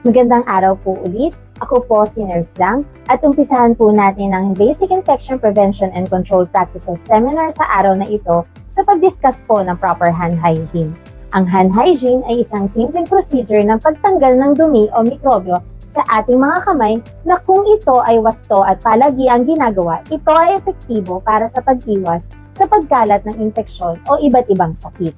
Magandang araw po ulit. Ako po si Nurse Lang at umpisahan po natin ang Basic Infection Prevention and Control Practices Seminar sa araw na ito sa pag-discuss po ng proper hand hygiene. Ang hand hygiene ay isang simpleng procedure ng pagtanggal ng dumi o mikrobyo sa ating mga kamay na kung ito ay wasto at palagi ang ginagawa, ito ay epektibo para sa pag-iwas sa pagkalat ng infeksyon o iba't ibang sakit.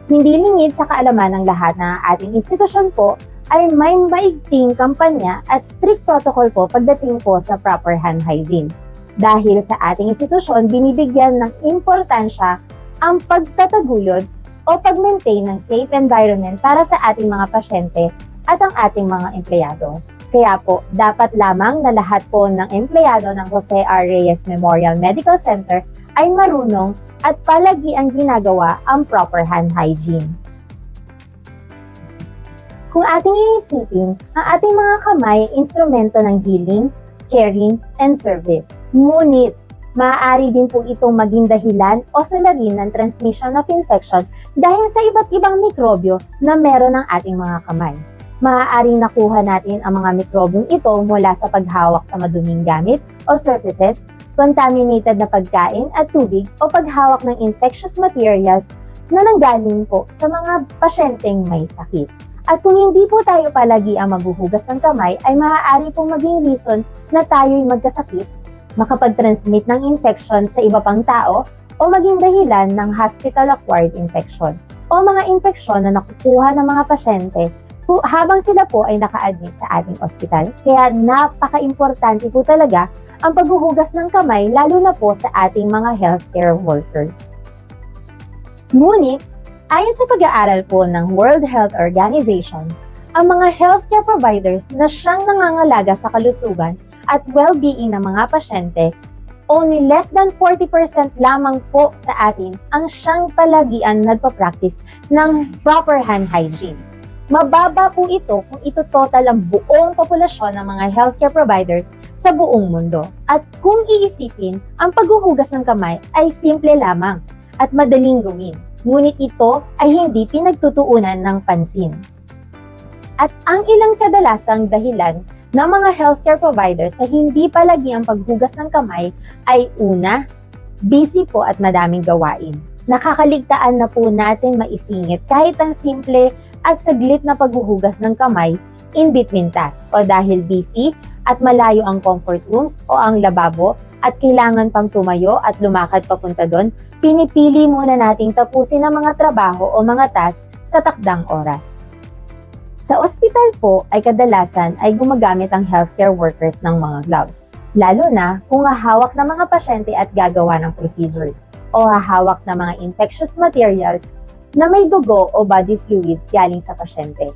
Hindi lingid sa kaalaman ng lahat na ating institusyon po ay may maigting kampanya at strict protocol po pagdating po sa proper hand hygiene. Dahil sa ating institusyon, binibigyan ng importansya ang pagtataguyod o pag-maintain ng safe environment para sa ating mga pasyente at ang ating mga empleyado. Kaya po, dapat lamang na lahat po ng empleyado ng Jose R. Reyes Memorial Medical Center ay marunong at palagi ang ginagawa ang proper hand hygiene. Kung ating iisipin, ang ating mga kamay ay instrumento ng healing, caring, and service. Ngunit, maaari din po itong maging dahilan o salarin ng transmission of infection dahil sa iba't ibang mikrobyo na meron ng ating mga kamay. Maaaring nakuha natin ang mga mikrobyong ito mula sa paghawak sa maduming gamit o surfaces, contaminated na pagkain at tubig o paghawak ng infectious materials na nanggaling po sa mga pasyenteng may sakit. At kung hindi po tayo palagi ang maghuhugas ng kamay, ay maaari pong maging reason na tayo'y magkasakit, makapag-transmit ng infection sa iba pang tao, o maging dahilan ng hospital-acquired infection, o mga infeksyon na nakukuha ng mga pasyente habang sila po ay naka-admit sa ating ospital. Kaya napaka-importante po talaga ang paghuhugas ng kamay, lalo na po sa ating mga healthcare workers. Ngunit, ayon sa pag-aaral po ng World Health Organization, ang mga healthcare providers na siyang nangangalaga sa kalusugan at well-being ng mga pasyente, only less than 40% lamang po sa atin ang siyang palagian nagpa-practice ng proper hand hygiene. Mababa po ito kung ito total ang buong populasyon ng mga healthcare providers sa buong mundo. At kung iisipin, ang paghuhugas ng kamay ay simple lamang at madaling gawin. Ngunit ito ay hindi pinagtutuunan ng pansin. At ang ilang kadalasang dahilan ng mga healthcare providers sa hindi palagi ang paghugas ng kamay ay una, busy po at madaming gawain. Nakakaligtaan na po natin maisingit kahit ang simple at saglit na paghuhugas ng kamay in between tasks o dahil busy at malayo ang comfort rooms o ang lababo at kailangan pang tumayo at lumakad papunta doon, pinipili muna nating tapusin ang mga trabaho o mga task sa takdang oras. Sa ospital po ay kadalasan ay gumagamit ang healthcare workers ng mga gloves, lalo na kung hahawak ng mga pasyente at gagawa ng procedures o hahawak ng mga infectious materials na may dugo o body fluids galing sa pasyente.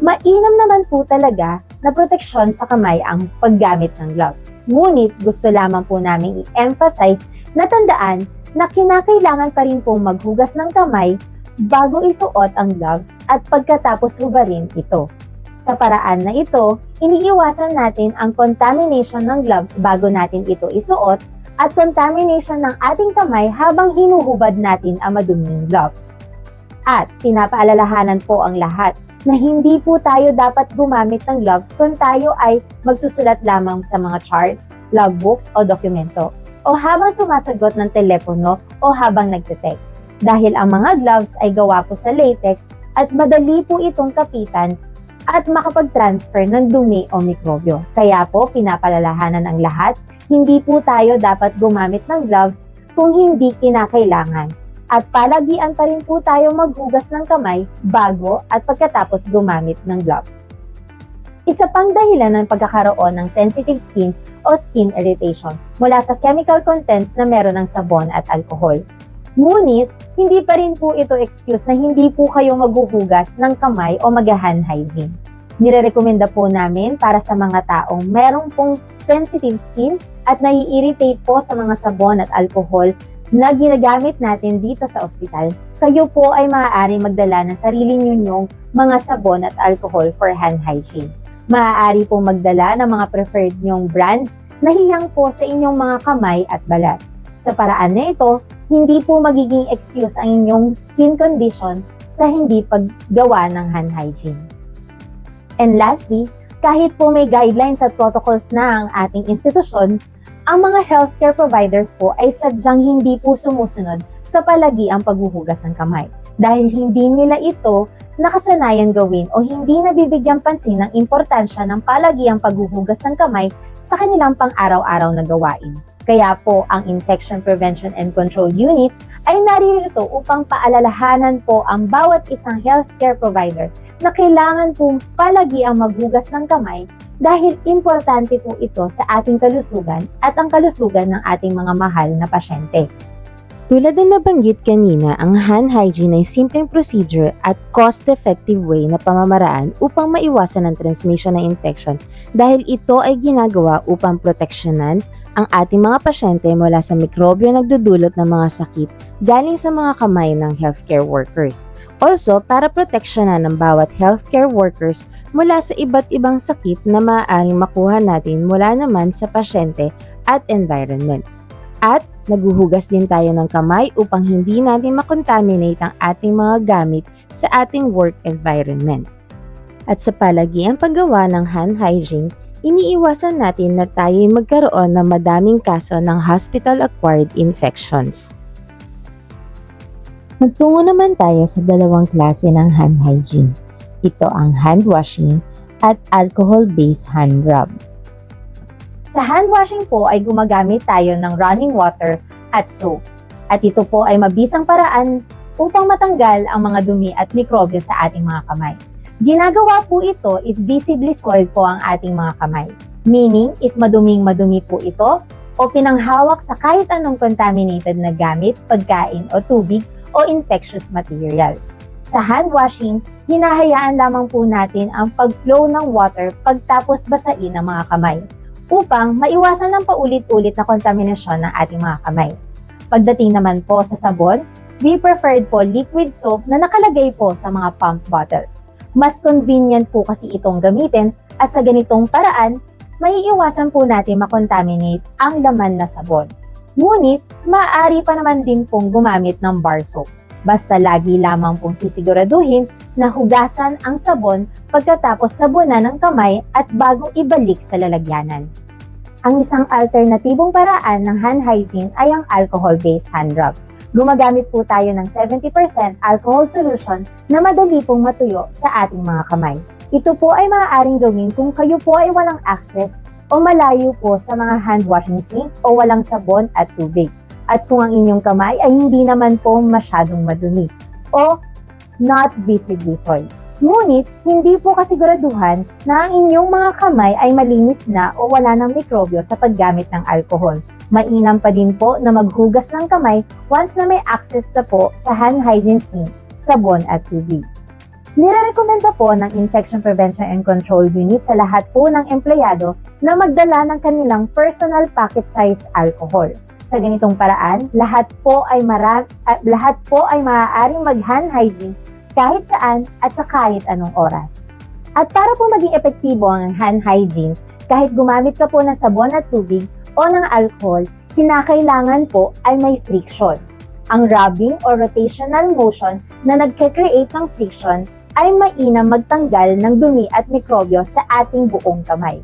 Mainam naman po talaga na proteksyon sa kamay ang paggamit ng gloves. Ngunit gusto lamang po namin i-emphasize na tandaan na kinakailangan pa rin pong maghugas ng kamay bago isuot ang gloves at pagkatapos hubarin ito. Sa paraan na ito, iniiwasan natin ang contamination ng gloves bago natin ito isuot at contamination ng ating kamay habang hinuhubad natin ang maduming gloves. At pinapaalalahanan po ang lahat na hindi po tayo dapat gumamit ng gloves kung tayo ay magsusulat lamang sa mga charts, logbooks o dokumento, o habang sumasagot ng telepono o habang nagte-text. Dahil ang mga gloves ay gawa po sa latex at madali po itong kapitan at makapag-transfer ng dumi o mikrobyo. Kaya po pinapalalahanan ang lahat, hindi po tayo dapat gumamit ng gloves kung hindi kinakailangan. At palagian pa rin po tayo maghugas ng kamay bago at pagkatapos gumamit ng gloves. Isa pang dahilan ng pagkakaroon ng sensitive skin o skin irritation mula sa chemical contents na meron ng sabon at alcohol. Ngunit, hindi pa rin po ito excuse na hindi po kayo maghuhugas ng kamay o mag-hand hygiene. Nirerekomenda po namin para sa mga taong merong pong sensitive skin at nai-irritate po sa mga sabon at alcohol na ginagamit natin dito sa ospital, kayo po ay maaari magdala ng sarili ninyong mga sabon at alcohol for hand hygiene. Maaari po magdala ng mga preferred nyong brands na hiyang po sa inyong mga kamay at balat. Sa paraan na ito, hindi po magiging excuse ang inyong skin condition sa hindi paggawa ng hand hygiene. And lastly, kahit po may guidelines at protocols na ang ating institusyon, ang mga healthcare providers po ay sadyang hindi po sumusunod sa palagiang paghuhugas ng kamay dahil hindi nila ito nakasanayan gawin o hindi nabibigyan pansin ng importansya ng palagiang paghuhugas ng kamay sa kanilang pang-araw-araw na gawain. Kaya po ang Infection Prevention and Control Unit ay naririto upang paalalahanan po ang bawat isang healthcare provider na kailangan pong palagiang maghugas ng kamay dahil importante po ito sa ating kalusugan at ang kalusugan ng ating mga mahal na pasyente. Tulad ng nabanggit kanina, ang hand hygiene ay simpleng procedure at cost-effective way na pamamaraan upang maiwasan ang transmission ng infection dahil ito ay ginagawa upang proteksyonan ang ating mga pasyente mula sa mikrobyo na nagdudulot ng mga sakit galing sa mga kamay ng healthcare workers. Also, para proteksyonan ng bawat healthcare workers mula sa iba't ibang sakit na maaaring makuha natin mula naman sa pasyente at environment. At naghuhugas din tayo ng kamay upang hindi natin makontaminate ang ating mga gamit sa ating work environment. At sa palagiang paggawa ng hand hygiene, iniiwasan natin na tayo'y magkaroon ng madaming kaso ng hospital-acquired infections. Magtungo naman tayo sa dalawang klase ng hand hygiene. Ito ang hand washing at alcohol-based hand rub. Sa hand washing po ay gumagamit tayo ng running water at soap. At ito po ay mabisang paraan upang matanggal ang mga dumi at mikrobyo sa ating mga kamay. Ginagawa po ito if visibly soiled po ang ating mga kamay. Meaning, if madumi po ito o pinanghawak sa kahit anong contaminated na gamit, pagkain o tubig o infectious materials. Sa hand washing, hinahayaan lamang po natin ang pag-flow ng water pagtapos basain ang mga kamay upang maiwasan ng paulit-ulit na kontaminasyon ng ating mga kamay. Pagdating naman po sa sabon, we preferred po liquid soap na nakalagay po sa mga pump bottles. Mas convenient po kasi itong gamitin at sa ganitong paraan, maiiwasan po natin makontaminate ang laman na sabon. Ngunit, maaari pa naman din pong gumamit ng bar soap. Basta lagi lamang pong sisiguraduhin na hugasan ang sabon pagkatapos sabunan ng kamay at bago ibalik sa lalagyanan. Ang isang alternatibong paraan ng hand hygiene ay ang alcohol-based hand rub. Gumagamit po tayo ng 70% alcohol solution na madali pong matuyo sa ating mga kamay. Ito po ay maaaring gawin kung kayo po ay walang access o malayo po sa mga hand washing sink o walang sabon at tubig. At kung ang inyong kamay ay hindi naman po masyadong madumi o not visibly soiled. Ngunit, hindi po kasiguraduhan na ang inyong mga kamay ay malinis na o wala ng mikrobyo sa paggamit ng alcohol. Mainam pa din po na maghugas ng kamay once na may access na po sa hand hygiene sink, sabon at tubig. Nirerekomenda po ng Infection Prevention and Control Unit sa lahat po ng empleyado na magdala ng kanilang personal pocket size alcohol. Sa ganitong paraan, lahat po ay maaaring mag-hand hygiene kahit saan at sa kahit anong oras. At para po maging epektibo ang hand hygiene, kahit gumamit ka po ng sabon at tubig o ng alcohol, kinakailangan po ay may friction. Ang rubbing o rotational motion na nagke-create ng friction ay mainam magtanggal ng dumi at mikrobyo sa ating buong kamay.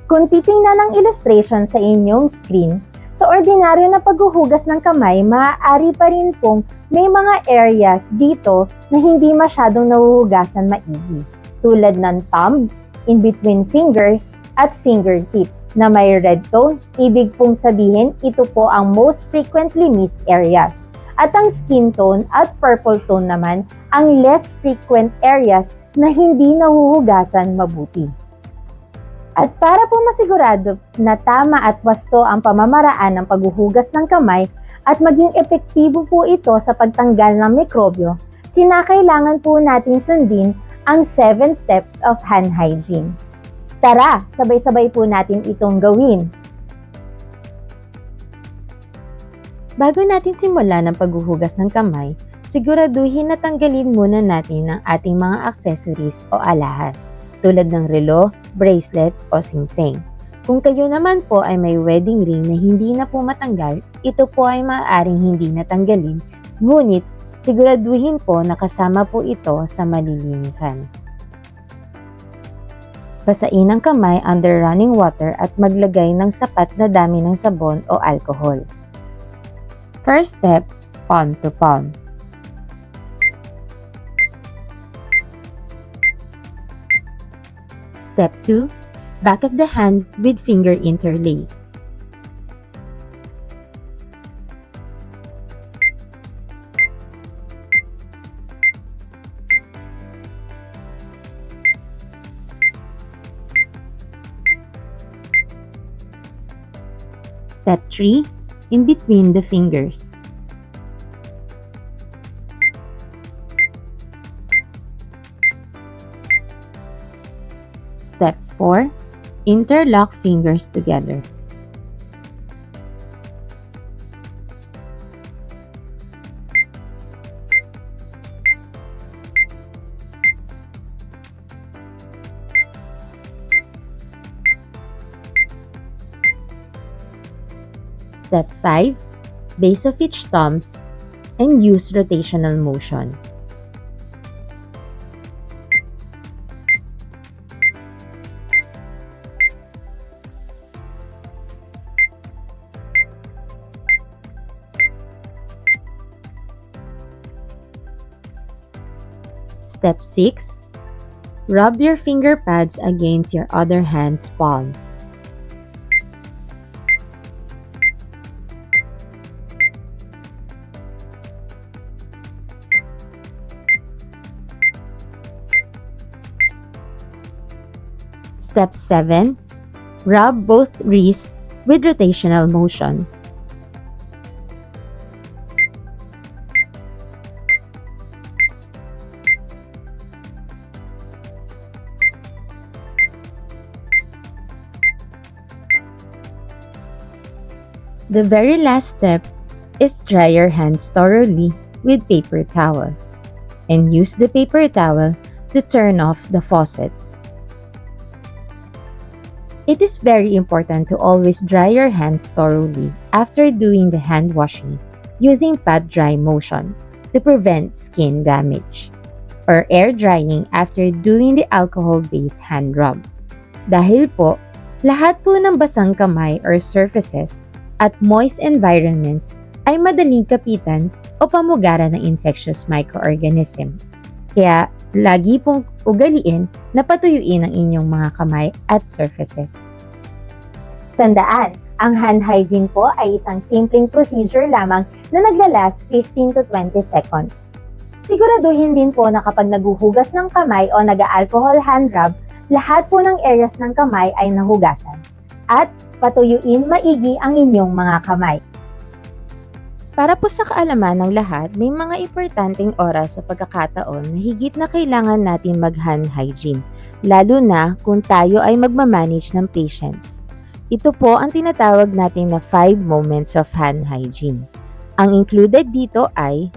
Kung titingnan ang illustration sa inyong screen, sa ordinaryo na paghuhugas ng kamay, maaari pa rin pong may mga areas dito na hindi masyadong nahuhugasan maigi, tulad ng thumb, in between fingers, at fingertips na may red tone. Ibig pong sabihin, ito po ang most frequently missed areas. At ang skin tone at purple tone naman, ang less frequent areas na hindi nahuhugasan mabuti. At para po masigurado na tama at wasto ang pamamaraan ng paghuhugas ng kamay at maging epektibo po ito sa pagtanggal ng mikrobyo, kinakailangan po natin sundin ang 7 steps of hand hygiene. Tara, sabay-sabay po natin itong gawin. Bago natin simulan ang paghuhugas ng kamay, siguraduhin na tanggalin muna natin ang ating mga accessories o alahas, tulad ng relo, bracelet o singsing. Kung kayo naman po ay may wedding ring na hindi na po matanggal, ito po ay maaaring hindi natanggalin, ngunit siguraduhin po na kasama po ito sa malilinisan. Basain ang kamay under running water at maglagay ng sapat na dami ng sabon o alcohol. First step, palm to palm. Step 2, back of the hand with finger interlace. Step 3, in between the fingers. Step 4, interlock fingers together. Step 5, base of each thumbs and use rotational motion. Step 6, rub your finger pads against your other hand's palm. Step 7, rub both wrists with rotational motion. The very last step is dry your hands thoroughly with paper towel and use the paper towel to turn off the faucet. It is very important to always dry your hands thoroughly after doing the hand washing using pat dry motion to prevent skin damage, or air drying after doing the alcohol-based hand rub. Dahil po, lahat po ng basang kamay or surfaces at moist environments ay madaling kapitan o pamugaran ng infectious microorganism. Kaya, lagi pong ugaliin na patuyuin ang inyong mga kamay at surfaces. Tandaan, ang hand hygiene po ay isang simpleng procedure lamang na naglalast 15 to 20 seconds. Siguraduhin din po na kapag naguhugas ng kamay o nag-alcohol hand rub, lahat po ng areas ng kamay ay nahugasan. At patuyuin maigi ang inyong mga kamay. Para po sa kaalaman ng lahat, may mga importanteng oras sa pagkakataon na higit na kailangan natin mag-hand hygiene, lalo na kung tayo ay magmamanage ng patients. Ito po ang tinatawag natin na 5 moments of hand hygiene. Ang included dito ay,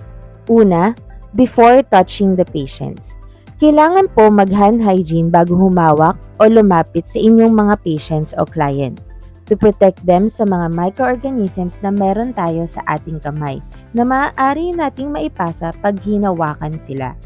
una, before touching the patients. Kailangan po mag-hand hygiene bago humawak o lumapit sa inyong mga patients o clients to protect them sa mga microorganisms na meron tayo sa ating kamay na maaari nating maipasa pag hinawakan sila.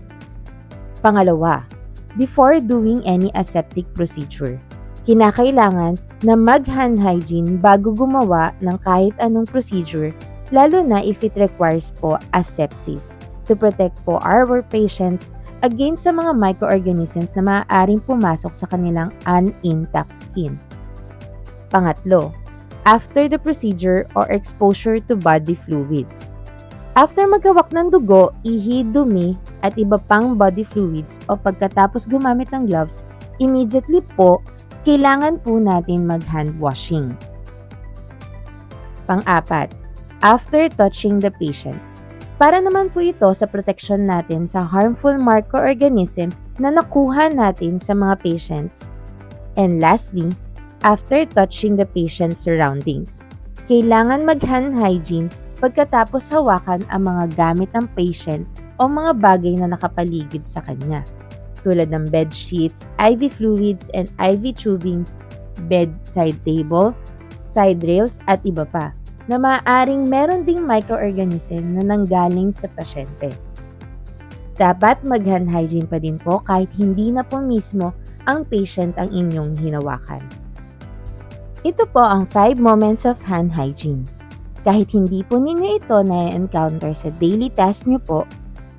Pangalawa, before doing any aseptic procedure, kinakailangan na mag-hand hygiene bago gumawa ng kahit anong procedure, lalo na if it requires po asepsis to protect po our patients against sa mga microorganisms na maaaring pumasok sa kanilang unintact skin. Pangatlo, after the procedure or exposure to body fluids. After maghawak ng dugo, ihi, dumi, at iba pang body fluids o pagkatapos gumamit ng gloves, immediately po, kailangan po natin mag-hand washing. Pang-apat, after touching the patient. Para naman po ito sa protection natin sa harmful microorganism na nakuha natin sa mga patients. And lastly, after touching the patient's surroundings. Kailangan mag-hand hygiene pagkatapos hawakan ang mga gamit ng patient o mga bagay na nakapaligid sa kanya, tulad ng bed sheets, IV fluids and IV tubings, bedside table, side rails at iba pa, na maaaring meron ding microorganism na nanggaling sa pasyente. Dapat mag-hand hygiene pa din po kahit hindi na po mismo ang patient ang inyong hinawakan. Ito po ang 5 moments of hand hygiene. Kahit hindi po ninyo ito na-encounter sa daily task nyo po,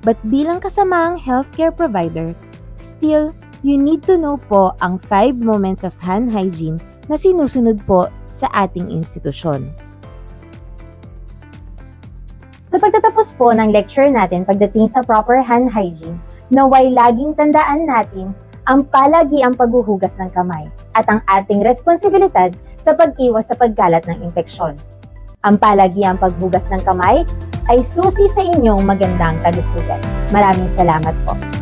but bilang kasamaang healthcare provider, still, you need to know po ang 5 moments of hand hygiene na sinusunod po sa ating institusyon. Sa pagtatapos po ng lecture natin pagdating sa proper hand hygiene, naway laging tandaan natin ang palagiang paghuhugas ng kamay at ang ating responsibilidad sa pag-iwas sa pagkalat ng impeksyon. Ang palagiang paghugas ng kamay ay susi sa inyong magandang kalusugan. Maraming salamat po.